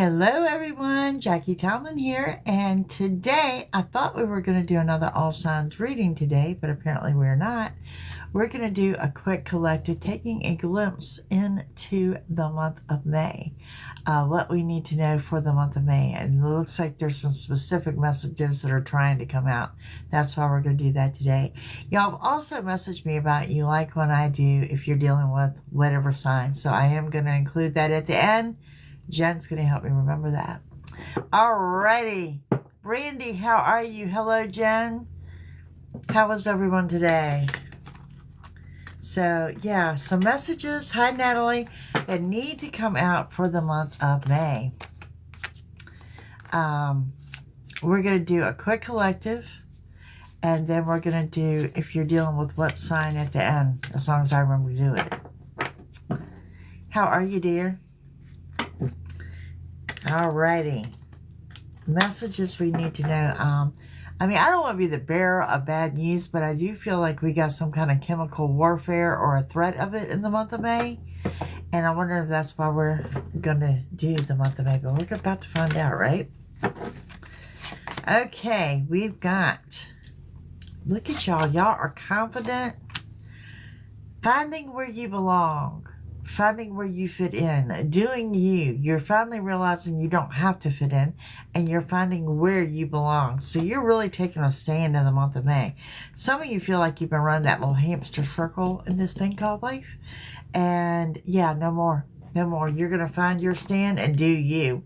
Hello everyone, Jackie Talman here, and today I thought we were going to do another all signs reading today, but apparently we're not. We're going to do a quick collective, taking a glimpse into the month of May, what we need to know for the month of May. And it looks like there's some specific messages that are trying to come out. That's why we're going to do that today. Y'all have also messaged me about you like when I do if you're dealing with whatever sign, so I am going to include that at the end. Jen's going to help me remember that. Alrighty. Brandy, how are you? Hello, Jen. How was everyone today? So, yeah, some messages. Hi, Natalie. That need to come out for the month of May. We're going to do a quick collective. And then we're going to do if you're dealing with what sign at the end. As long as I remember to do it. How are you, dear? Alrighty. Messages we need to know. I don't want to be the bearer of bad news, but I do feel like we got some kind of chemical warfare or a threat of it in the month of May. And I wonder if that's why we're going to do the month of May. But we're about to find out, right? Okay, we've got... Look at y'all. Y'all are confident. Finding where you belong. Finding where you fit in, doing you. You're finally realizing you don't have to fit in, and you're finding where you belong. So you're really taking a stand in the month of May. Some of you feel like you've been running that little hamster circle in this thing called life. And yeah, no more. No more. You're going to find your stand and do you.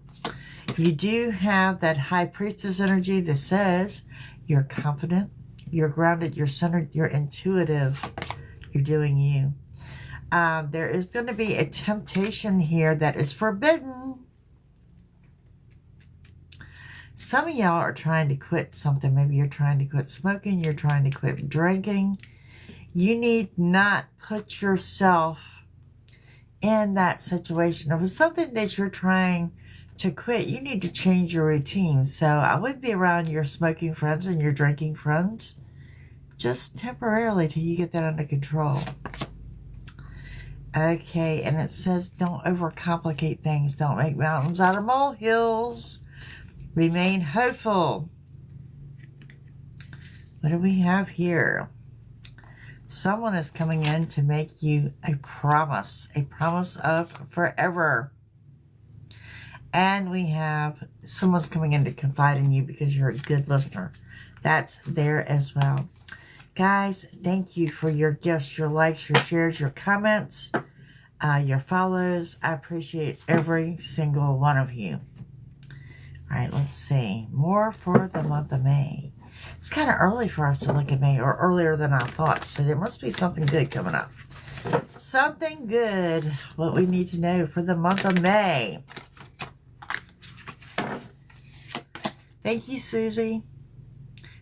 You do have that high priestess energy that says you're confident, you're grounded, you're centered, you're intuitive, you're doing you. There is going to be a temptation here that is forbidden. Some of y'all are trying to quit something. Maybe you're trying to quit smoking. You're trying to quit drinking. You need not put yourself in that situation. If it's something that you're trying to quit, you need to change your routine. So I wouldn't be around your smoking friends and your drinking friends just temporarily till you get that under control. Okay, and it says don't overcomplicate things. Don't make mountains out of molehills. Remain hopeful. What do we have here? Someone is coming in to make you a promise of forever. And we have someone's coming in to confide in you because you're a good listener. That's there as well. Guys, thank you for your gifts, your likes, your shares, your comments, your follows. I appreciate every single one of you. All right, let's see. More for the month of May. It's kind of early for us to look at May, or earlier than I thought, so there must be something good coming up. Something good, what we need to know for the month of May. Thank you, Susie.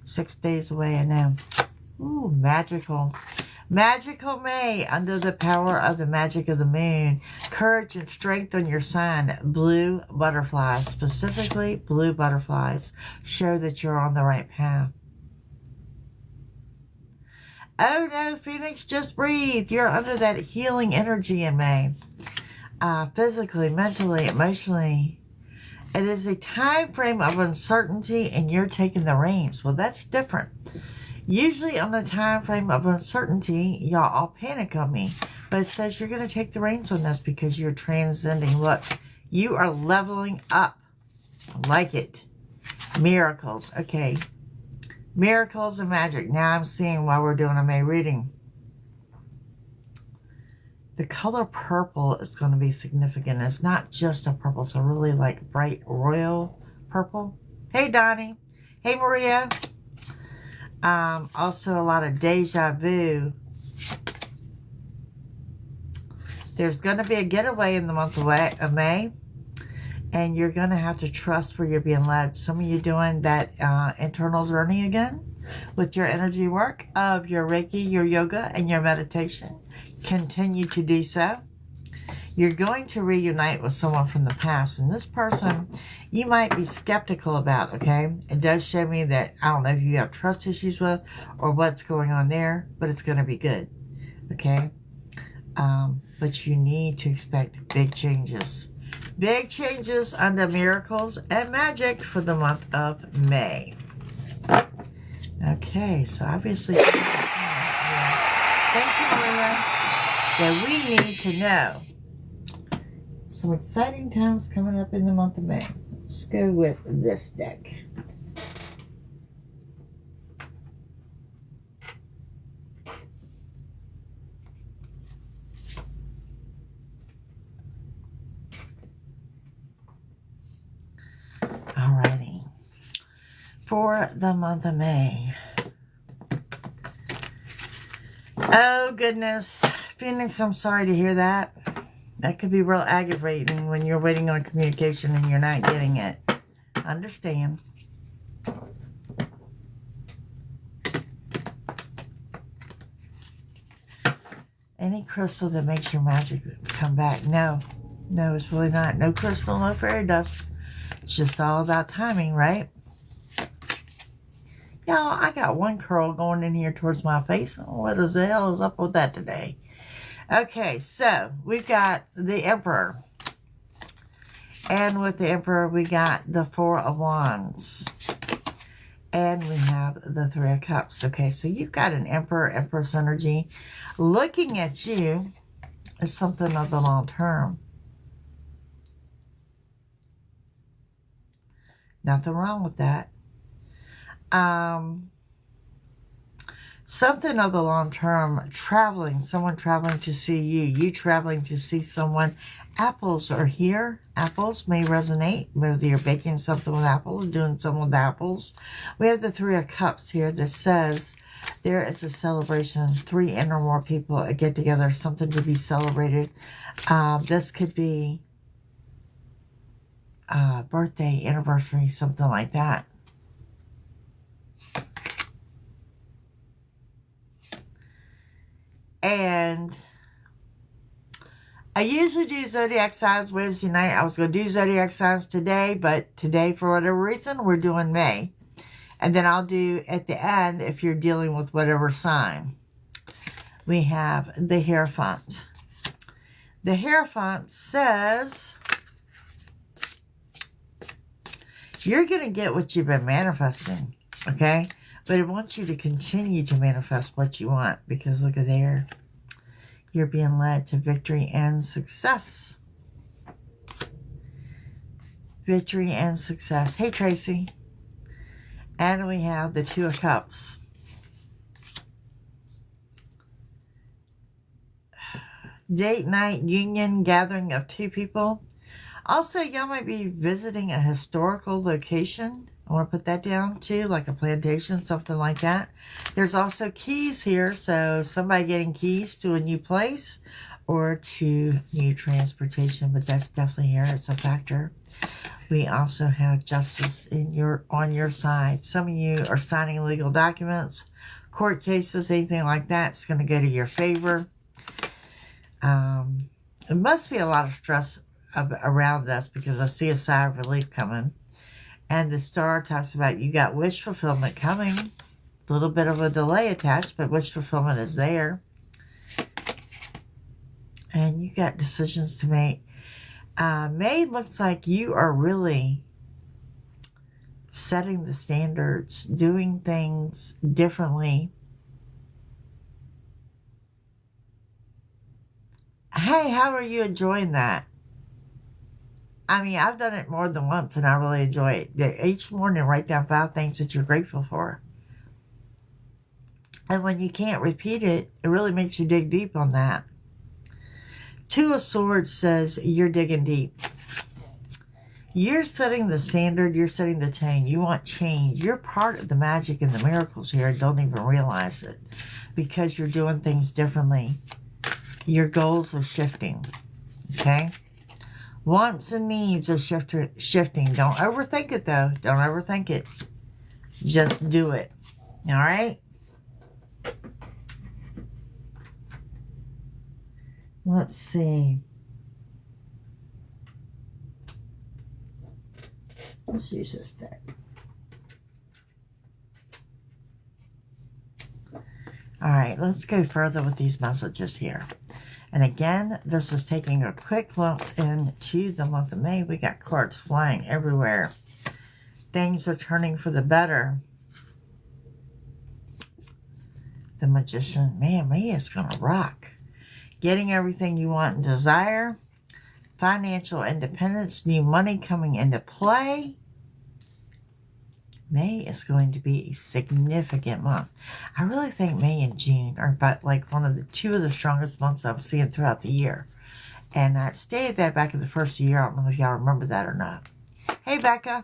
6 days away, I know. Ooh, magical. Magical May, under the power of the magic of the moon. Courage and strength on your sign. Blue butterflies, specifically blue butterflies, show that you're on the right path. Oh no, Phoenix, just breathe. You're under that healing energy in May. Physically, mentally, emotionally. It is a time frame of uncertainty and you're taking the reins. Well, that's different. Usually on the time frame of uncertainty, y'all all panic on me. But it says you're going to take the reins on this because you're transcending. Look, you are leveling up. I like it. Miracles. Okay. Miracles and magic. Now I'm seeing why we're doing a May reading. The color purple is going to be significant. It's not just a purple. It's a really like bright royal purple. Hey, Donnie. Hey, Maria. Also a lot of deja vu. There's going to be a getaway in the month of May. And you're going to have to trust where you're being led. Some of you doing that internal journey again with your energy work of your Reiki, your yoga, and your meditation. Continue to do so. You're going to reunite with someone from the past. And this person, you might be skeptical about, okay? It does show me that, I don't know if you have trust issues with or what's going on there, but it's going to be good, okay? But you need to expect big changes. Big changes on the miracles and magic for the month of May. Okay, so obviously, thank you, Maria, that we need to know. Some exciting times coming up in the month of May. Let's go with this deck. Alrighty. For the month of May. Oh, goodness. Phoenix, I'm sorry to hear that. That could be real aggravating when you're waiting on communication and you're not getting it. Understand. Any crystal that makes your magic come back. No, it's really not. No crystal, no fairy dust. It's just all about timing, right? Y'all, I got one curl going in here towards my face. What the hell is up with that today? Okay, so we've got the Emperor. And with the Emperor, we got the Four of Wands. And we have the Three of Cups. Okay, so you've got an Emperor, Empress energy. Looking at you is something of the long term. Nothing wrong with that. Something of the long term, traveling, someone traveling to see you, you traveling to see someone. Apples are here. Apples may resonate, whether you're baking something with apples, doing something with apples. We have the Three of Cups here that says there is a celebration, 3 and or more people get together, something to be celebrated. This could be birthday, anniversary, something like that. And I usually do zodiac signs Wednesday night. I was going to do zodiac signs today, but today, for whatever reason, we're doing May. And then I'll do at the end if you're dealing with whatever sign. We have the Hierophant. The Hierophant says you're going to get what you've been manifesting, okay? But it wants you to continue to manifest what you want, because look at there. You're being led to victory and success. Victory and success. Hey, Tracy. And we have the Two of Cups. Date night, union, gathering of 2 people. Also, y'all might be visiting a historical location. I want to put that down too, like a plantation, something like that. There's also keys here, so somebody getting keys to a new place or to new transportation, but that's definitely here. It's a factor. We also have justice on your side. Some of you are signing legal documents, court cases, anything like that. It's going to go to your favor. It must be a lot of stress around this, because I see a sigh of relief coming. And the Star talks about you got wish fulfillment coming. A little bit of a delay attached, but wish fulfillment is there. And you got decisions to make. May looks like you are really setting the standards, doing things differently. Hey, how are you enjoying that? I mean, I've done it more than once, and I really enjoy it. Each morning, write down 5 things that you're grateful for. And when you can't repeat it, it really makes you dig deep on that. Two of Swords says you're digging deep. You're setting the standard. You're setting the tone. You want change. You're part of the magic and the miracles here and don't even realize it, because you're doing things differently. Your goals are shifting, okay? Wants and needs are shifting. Don't overthink it, though. Don't overthink it. Just do it. All right? Let's see. Let's use this deck. All right, let's go further with these messages here. And again, this is taking a quick glimpse into the month of May. We got cards flying everywhere. Things are turning for the better. The Magician, man, May is going to rock. Getting everything you want and desire. Financial independence, new money coming into play. May is going to be a significant month. I really think May and June are about like two of the strongest months I'm seeing throughout the year. And I stated that back in the first year. I don't know if y'all remember that or not. Hey, Becca.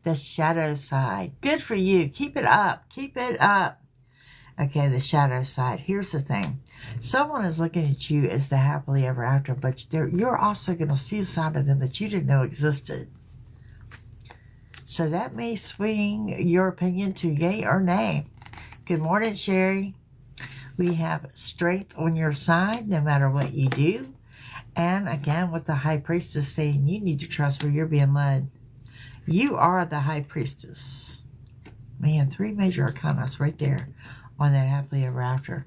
The shadow side. Good for you. Keep it up. Keep it up. Okay, the shadow side. Here's the thing. Someone is looking at you as the happily ever after, but you're also going to see a side of them that you didn't know existed. So that may swing your opinion to yay or nay. Good morning, Sherry. We have strength on your side no matter what you do. And again, with the High Priestess saying you need to trust where you're being led. You are the High Priestess. Man, 3 major arcana right there on that happily ever after.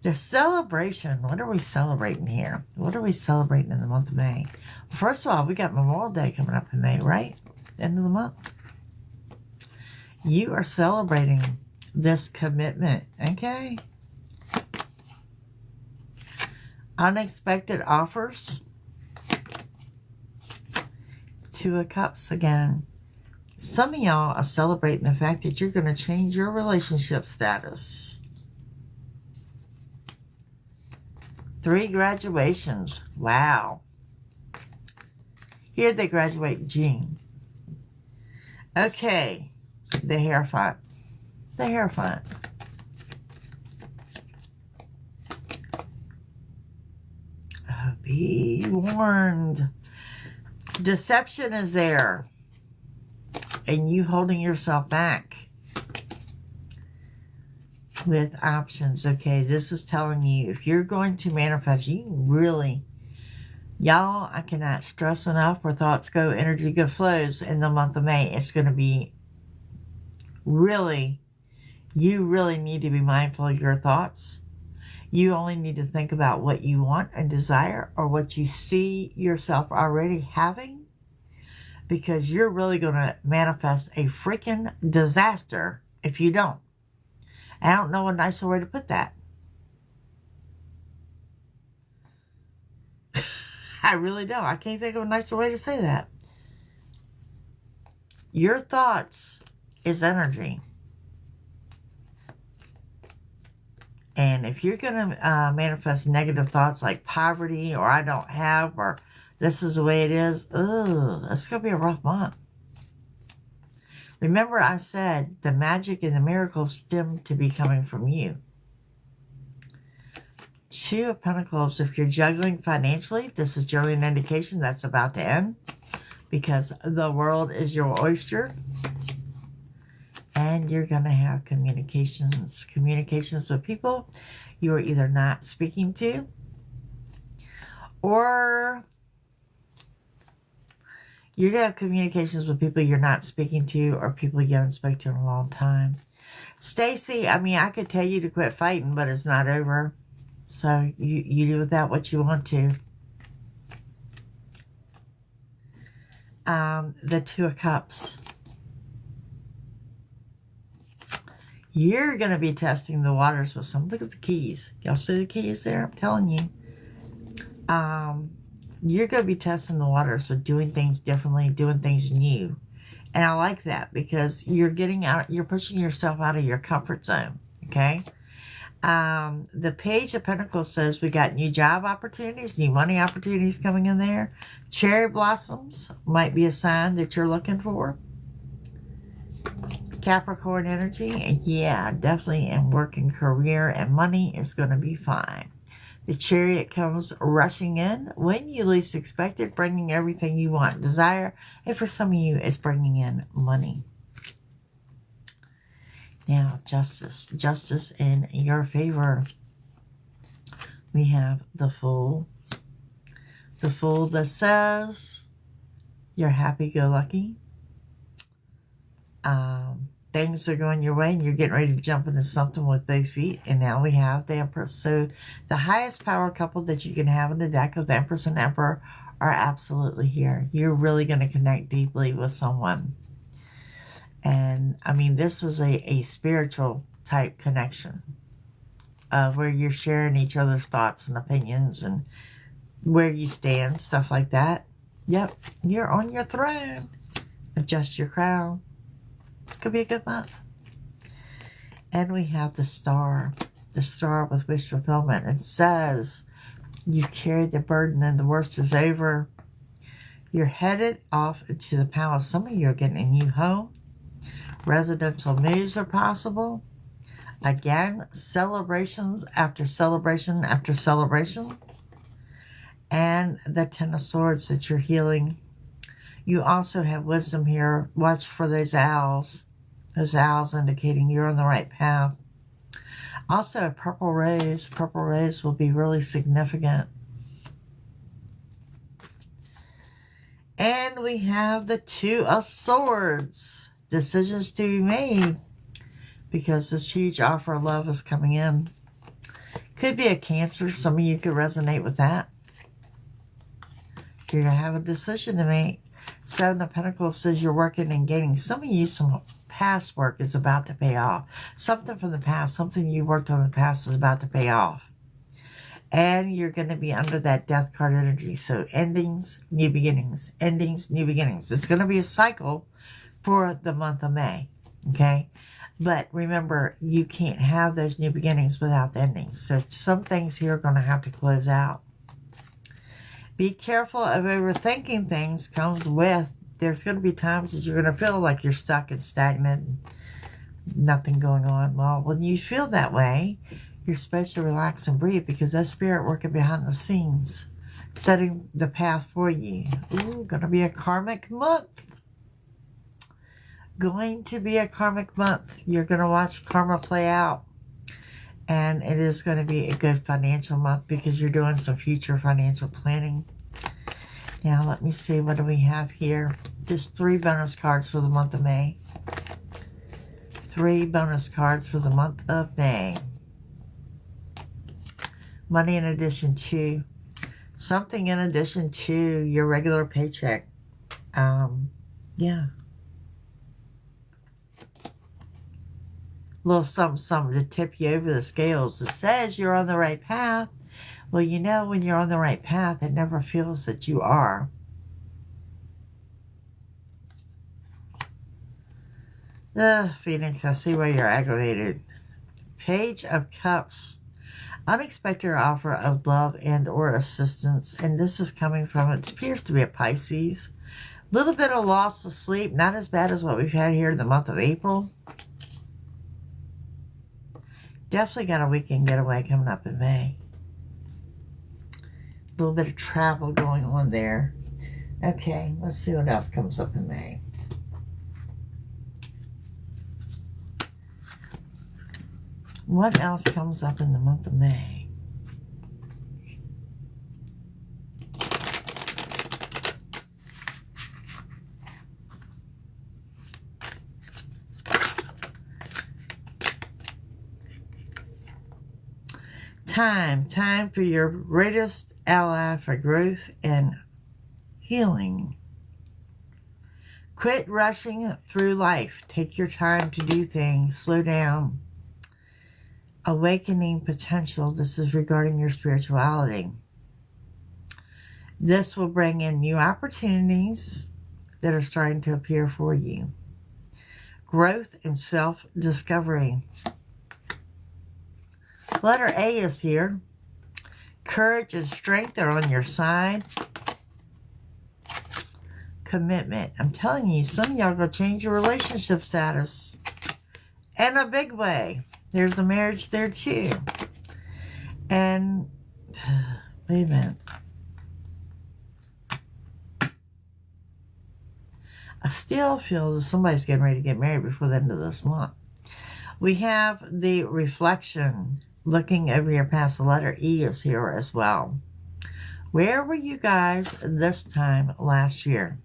The celebration. What are we celebrating here? What are we celebrating in the month of May? Well, first of all, we got Memorial Day coming up in May, right? End of the month. You are celebrating this commitment, okay? Unexpected offers. 2 of Cups again. Some of y'all are celebrating the fact that you're going to change your relationship status. 3 graduations. Wow. Here they graduate in June. Okay, the Hierophant. The Hierophant. Oh, be warned. Deception is there. And you holding yourself back with options. Okay, this is telling you if you're going to manifest, you really... Y'all, I cannot stress enough where thoughts go, energy go flows in the month of May. It's going to be really, you really need to be mindful of your thoughts. You only need to think about what you want and desire or what you see yourself already having, because you're really going to manifest a freaking disaster if you don't. I don't know a nicer way to put that. I really don't. I can't think of a nicer way to say that. Your thoughts is energy. And if you're going to manifest negative thoughts like poverty or I don't have or this is the way it is, it's going to be a rough month. Remember I said the magic and the miracles stem to be coming from you. 2 of Pentacles, if you're juggling financially, this is generally an indication that's about to end because the world is your oyster. And you're going to have communications with people you are either not speaking to or you're going to have communications with people you're not speaking to or people you haven't spoken to in a long time. Stacy, I mean, I could tell you to quit fighting, but it's not over. So you do with that what you want to. The 2 of Cups. You're going to be testing the waters with some. Look at the keys. Y'all see the keys there? I'm telling you. You're going to be testing the waters with doing things differently, doing things new. And I like that because you're getting out, you're pushing yourself out of your comfort zone. Okay? The Page of Pentacles says we got new job opportunities, new money opportunities coming in there. Cherry blossoms might be a sign that you're looking for. Capricorn energy, and yeah, definitely in work and career and money is going to be fine. The Chariot comes rushing in when you least expect it, bringing everything you want and desire. And for some of you, it's bringing in money. Now, justice. Justice in your favor. We have the Fool. The Fool that says you're happy-go-lucky. things are going your way and you're getting ready to jump into something with both feet. And now we have the Empress. So the highest power couple that you can have in the deck of the Empress and Emperor are absolutely here. You're really going to connect deeply with someone. And I mean, this is a spiritual type connection where you're sharing each other's thoughts and opinions and where you stand, stuff like that. Yep, you're on your throne. Adjust your crown. It's going to be a good month. And we have the star with wish fulfillment. It says you carried the burden and the worst is over. You're headed off into the palace. Some of you are getting a new home. Residential moves are possible. Again, celebrations after celebration after celebration. And the Ten of Swords that you're healing. You also have wisdom here. Watch for those owls. Those owls indicating you're on the right path. Also, a purple rose. Purple rose will be really significant. And we have the Two of Swords. Decisions to be made because this huge offer of love is coming in. Could be a Cancer. Some of you could resonate with that. You're going to have a decision to make. Seven of Pentacles says you're working and gaining. Some of you, some past work is about to pay off. Something from the past, something you worked on in the past is about to pay off. And you're going to be under that Death card energy. So endings, new beginnings. Endings, new beginnings. It's going to be a cycle for the month of May. Okay? But remember, you can't have those new beginnings without the endings. So some things here are going to have to close out. Be careful of overthinking things. Comes with, there's going to be times that you're going to feel like you're stuck and stagnant and nothing going on. Well, when you feel that way, you're supposed to relax and breathe because that's spirit working behind the scenes, setting the path for you. Ooh, going to be a karmic month. Going to be a karmic month. You're going to watch karma play out. And it is going to be a good financial month because you're doing some future financial planning. Now, let me see. What do we have here? Just 3 bonus cards for the month of May. 3 bonus cards for the month of May. Money in addition to. Something in addition to your regular paycheck. Yeah. Little something, something to tip you over the scales. It says you're on the right path. Well, you know, when you're on the right path, it never feels that you are. Phoenix, I see why you're aggravated. Page of Cups. Unexpected offer of love and or assistance. And this is coming from, it appears to be a Pisces. Little bit of loss of sleep. Not as bad as what we've had here in the month of April. Definitely got a weekend getaway coming up in May. A little bit of travel going on there. Okay, let's see what else comes up in May. What else comes up in the month of May? Time for your greatest ally for growth and healing. Quit rushing through life. Take your time to do things. Slow down. Awakening potential. This is regarding your spirituality. This will bring in new opportunities that are starting to appear for you. Growth and self-discovery. Letter A is here. Courage and strength are on your side. Commitment. I'm telling you, some of y'all are going to change your relationship status. In a big way. There's a marriage there too. And, wait a minute. I still feel that somebody's getting ready to get married before the end of this month. We have the reflection. Looking over your past, the letter E is here as well. Where were you guys this time last year?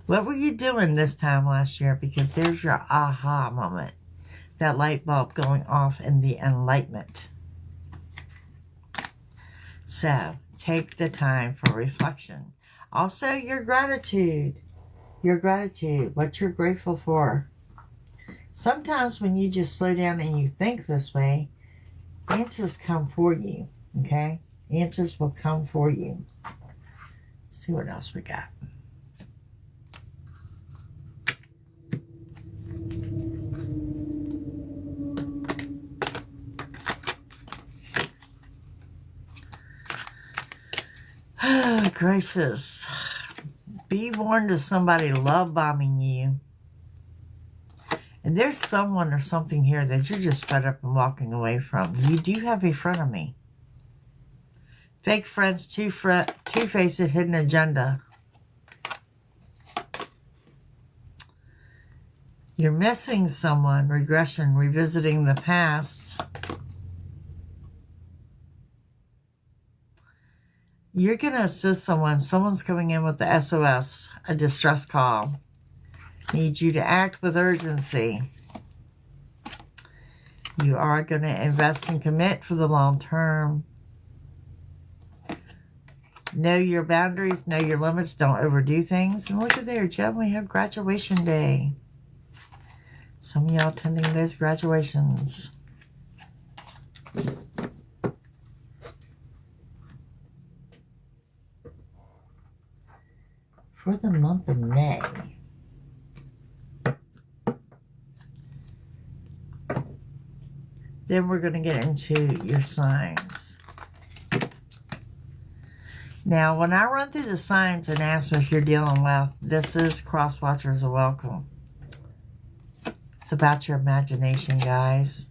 What were you doing this time last year? Because there's your aha moment. That light bulb going off in the enlightenment. So, take the time for reflection. Also, your gratitude. Your gratitude. What you're grateful for. Sometimes when you just slow down and you think this way, answers come for you. Okay? Answers will come for you. Let's see what else we got. Oh, gracious. Be warned of somebody love bombing you. And there's someone or something here that you're just fed up and walking away from. You do have a frenemy. Fake friends, two-faced, hidden agenda. You're missing someone, regression, revisiting the past. You're going to assist someone. Someone's coming in with the SOS, a distress call. Need you to act with urgency. You are going to invest and commit for the long term. Know your boundaries, know your limits, don't overdo things. And look at there, Jen, we have graduation day. Some of y'all attending those graduations. For the month of May. Then we're going to get into your signs. Now, when I run through the signs and ask if you're dealing with, this is Cross Watchers are welcome. It's about your imagination, guys.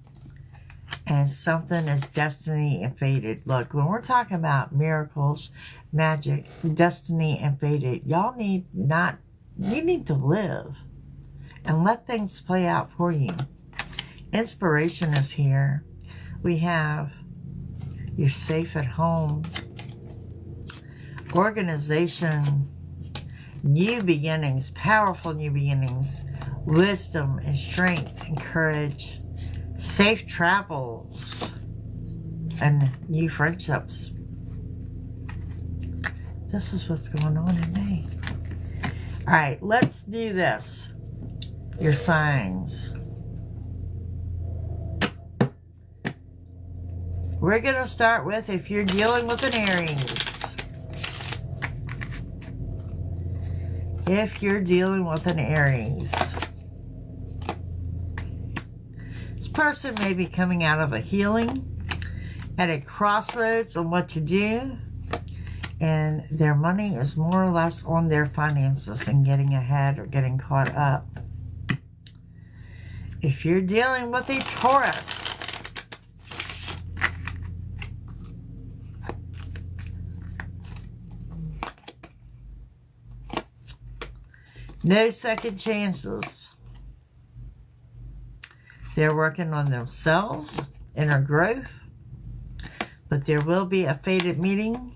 And something is destiny and fated. Look, when we're talking about miracles, magic, destiny and fated, y'all need to live and let things play out for you. Inspiration is here. We have you're safe at home. Organization, new beginnings, powerful new beginnings, wisdom and strength and courage, safe travels, and new friendships. This is what's going on in May. All right, let's do this. Your signs. We're going to start with if you're dealing with an Aries. If you're dealing with an Aries. This person may be coming out of a healing, at a crossroads on what to do, and their money is more or less on their finances and getting ahead or getting caught up. If you're dealing with a Taurus, no second chances. They're working on themselves, inner growth, but there will be a fated meeting,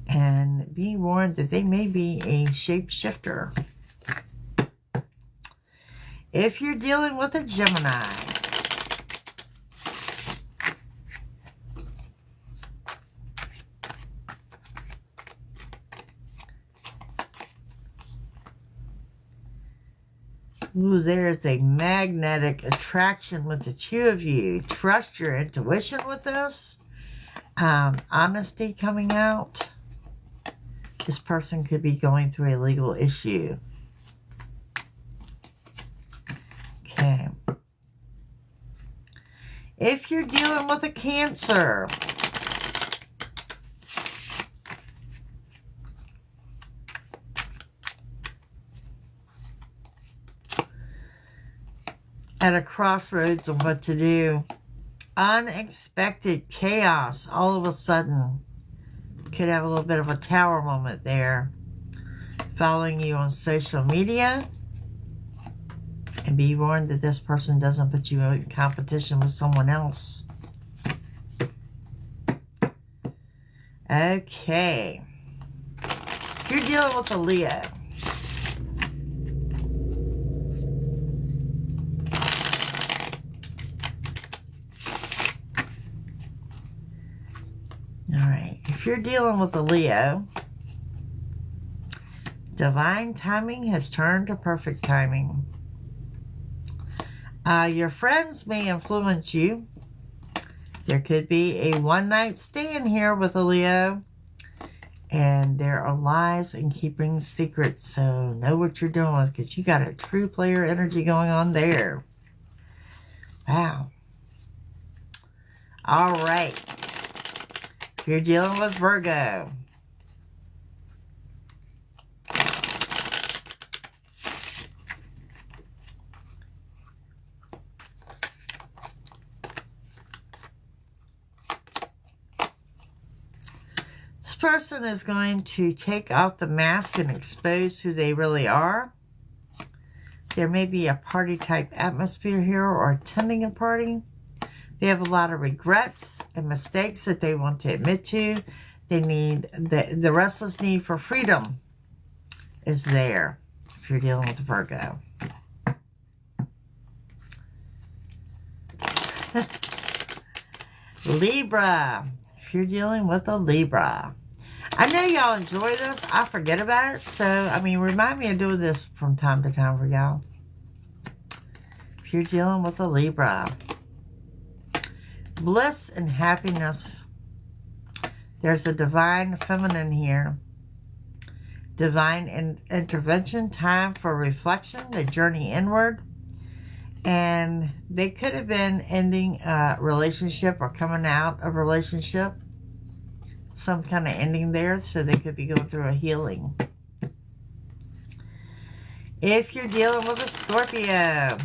and be warned that they may be a shapeshifter. If you're dealing with a Gemini, ooh, there's a magnetic attraction with the two of you. Trust your intuition with this. Honesty coming out. This person could be going through a legal issue. Okay. If you're dealing with a Cancer, at a crossroads of what to do, unexpected chaos all of a sudden. Could have a little bit of a tower moment there. Following you on social media. And be warned that this person doesn't put you in competition with someone else. Okay. If you're dealing with a Leo. All right. If you're dealing with a Leo, divine timing has turned to perfect timing. Your friends may influence you. There could be a one-night stand here with a Leo. And there are lies and keeping secrets. So know what you're doing with, because you got a true player energy going on there. Wow. All right. If you're dealing with Virgo, this person is going to take off the mask and expose who they really are. There may be a party type atmosphere here or attending a party. They have a lot of regrets and mistakes that they want to admit to. They need, the restless need for freedom is there if you're dealing with Virgo. Libra, if you're dealing with a Libra. I know y'all enjoy this. I forget about it. So, I mean, remind me of doing this from time to time for y'all. If you're dealing with a Libra. Bliss and happiness. There's a divine feminine here. Divine intervention, time for reflection, the journey inward. And they could have been ending a relationship or coming out of a relationship. Some kind of ending there, so they could be going through a healing. If you're dealing with a Scorpio,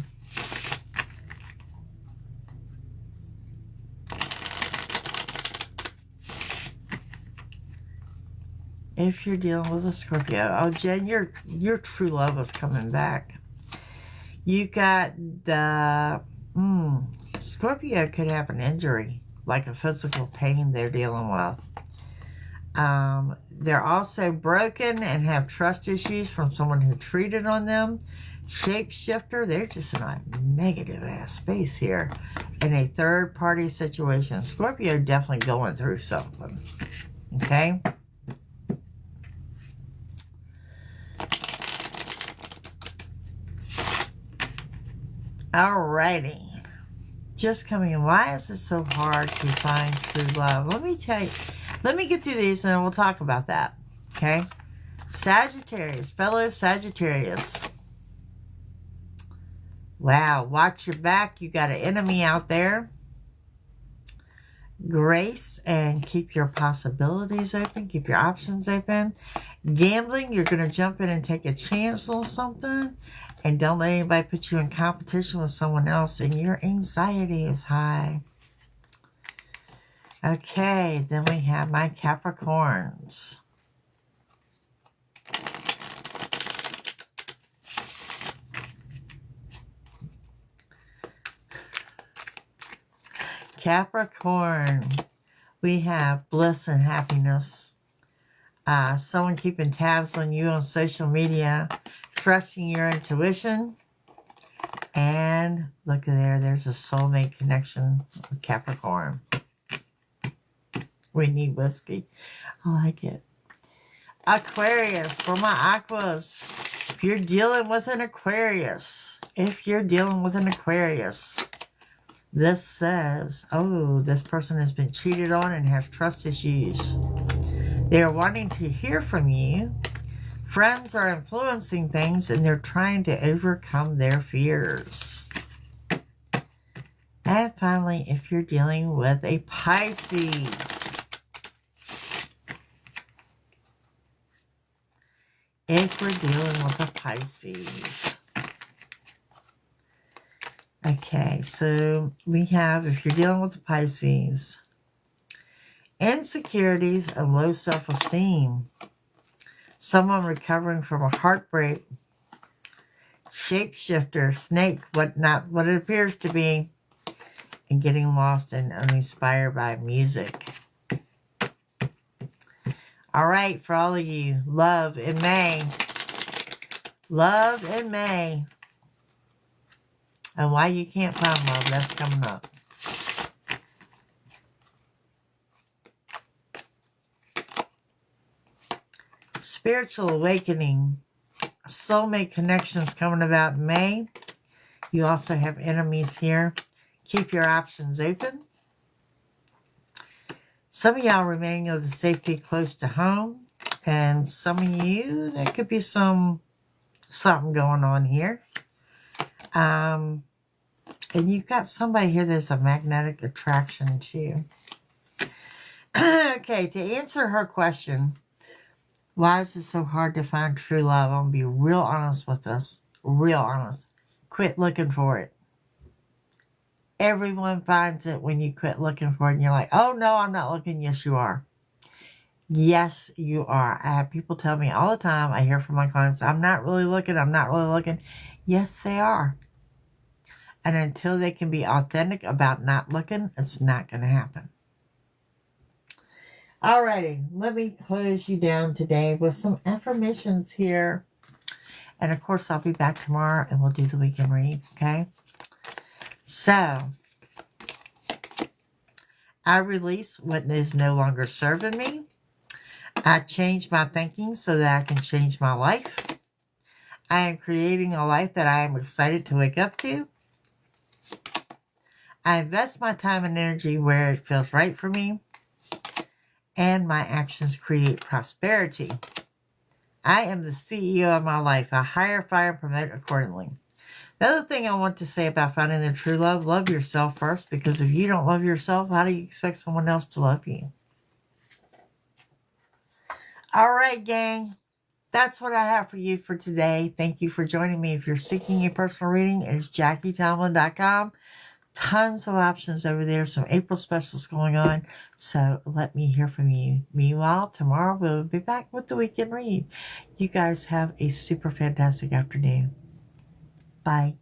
if you're dealing with a Scorpio, oh Jen, your true love is coming back. You got the Scorpio could have an injury, like a physical pain they're dealing with. They're also broken and have trust issues from someone who cheated on them. Shapeshifter, they're just in a negative ass space here. In a third party situation. Scorpio definitely going through something. Okay? Alrighty. Just coming in. Why is it so hard to find true love? Let me tell you. Let me get through these and then we'll talk about that. Okay? Sagittarius. Fellow Sagittarius. Wow. Watch your back. You got an enemy out there. Grace and keep your possibilities open. Keep your options open. Gambling. You're going to jump in and take a chance on something. And don't let anybody put you in competition with someone else. And your anxiety is high. Okay, then we have my Capricorns. Capricorn, we have bliss and happiness. Someone keeping tabs on you on social media, trusting your intuition. And look at there, there's a soulmate connection with Capricorn. We need whiskey. I like it. Aquarius, for my Aquas. If you're dealing with an Aquarius, this says, oh, this person has been cheated on and has trust issues. They are wanting to hear from you. Friends are influencing things and they're trying to overcome their fears. And finally, if you're dealing with a Pisces, if we're dealing with a Pisces. Okay, so we have, if you're dealing with a Pisces, insecurities and low self-esteem. Someone recovering from a heartbreak. Shapeshifter, snake, what it appears to be, and getting lost and uninspired by music. All right, for all of you, love in May. Love in May. And why you can't find love, that's coming up. spiritual awakening, soulmate connections coming about in May. You also have enemies here. Keep your options open. Some of y'all remaining with a safety close to home. And some of you, there could be something going on here. And you've got somebody here there's a magnetic attraction to. Okay, to answer her question, why is it so hard to find true love? I'm going to be real honest with us. Real honest. Quit looking for it. Everyone finds it when you quit looking for it and you're like, oh no, I'm not looking. Yes, you are. Yes, you are. I have people tell me all the time, I hear from my clients, I'm not really looking. Yes, they are. And until they can be authentic about not looking, it's not going to happen. Alrighty, let me close you down today with some affirmations here. And of course, I'll be back tomorrow and we'll do the weekend read, okay? So, I release what is no longer serving me. I change my thinking so that I can change my life. I am creating a life that I am excited to wake up to. I invest my time and energy where it feels right for me. And my actions create prosperity. I am the CEO of my life. I hire, fire, and promote accordingly. The other thing I want to say about finding the true love yourself first, because if you don't love yourself, how do you expect someone else to love you? All right, gang. That's what I have for you for today. Thank you for joining me. If you're seeking a personal reading, it's JacquieTomlin.com. Tons of options over there. Some April specials going on. So let me hear from you. Meanwhile, tomorrow we'll be back with the weekend read. You guys have a super fantastic afternoon. Bye.